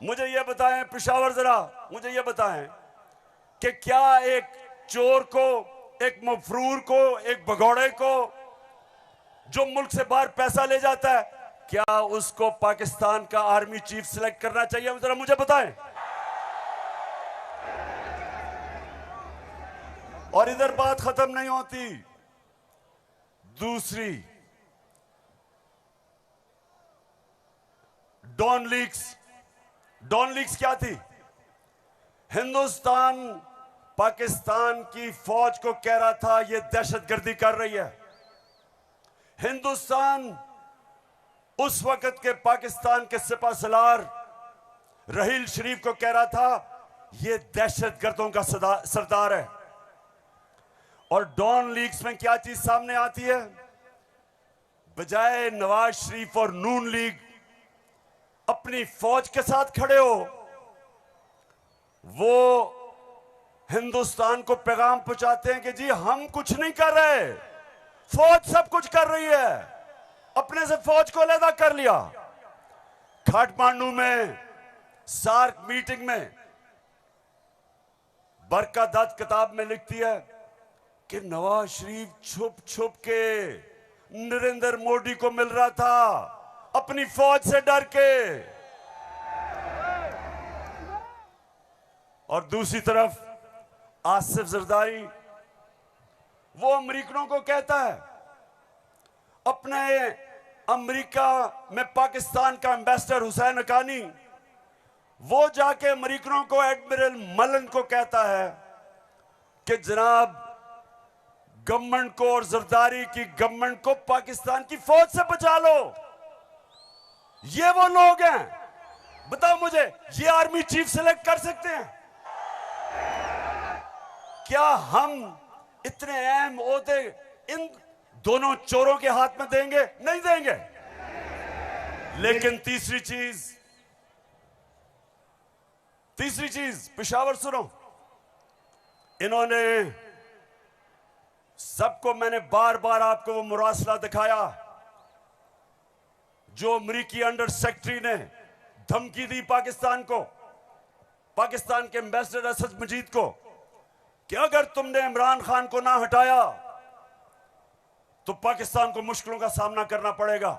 मुझे ये बताएं पेशावर, जरा मुझे ये बताएं कि क्या एक चोर को, एक मफरूर को, एक भगौड़े को जो मुल्क से बाहर पैसा ले जाता है, क्या उसको पाकिस्तान का आर्मी चीफ सिलेक्ट करना चाहिए? जरा मुझे बताएं। और इधर बात खत्म नहीं होती। दूसरी, डॉन लीक्स क्या थी? हिंदुस्तान पाकिस्तान की फौज को कह रहा था ये दहशतगर्दी कर रही है। हिंदुस्तान उस वक्त के पाकिस्तान के सिपाहसालार रहील शरीफ को कह रहा था ये दहशतगर्दों का सरदार है। और डॉन लीग्स में क्या चीज सामने आती है? बजाय नवाज शरीफ और नून लीग अपनी फौज के साथ खड़े हो, वो हिंदुस्तान को पैगाम पहुंचाते हैं कि जी हम कुछ नहीं कर रहे, फौज सब कुछ कर रही है। अपने से फौज को अलग कर लिया। काठमांडू में सार्क मीटिंग में बरका दत्त किताब में लिखती है कि नवाज शरीफ छुप छुप के नरेंद्र मोदी को मिल रहा था अपनी फौज से डर के। और दूसरी तरफ आसिफ जरदारी, वो अमेरिकनों को कहता है, अपने अमेरिका में पाकिस्तान का एम्बेसडर हुसैन हक्कानी, वो जाके अमेरिकनों को, एडमिरल मलन को कहता है कि जनाब गवर्नमेंट को और जरदारी की गवर्नमेंट को पाकिस्तान की फौज से बचा लो। ये वो लोग हैं, बताओ मुझे, ये आर्मी चीफ सिलेक्ट कर सकते हैं? क्या हम इतने अहम ओहदे इन दोनों चोरों के हाथ में देंगे? नहीं देंगे। लेकिन तीसरी चीज पेशावर सुनो, इन्होंने सबको, मैंने बार बार आपको वो मुरासला दिखाया जो अमरीकी अंडर सेक्रेटरी ने धमकी दी पाकिस्तान को, पाकिस्तान के एम्बेसडर असद मजीद को, कि अगर तुमने इमरान खान को ना हटाया तो पाकिस्तान को मुश्किलों का सामना करना पड़ेगा।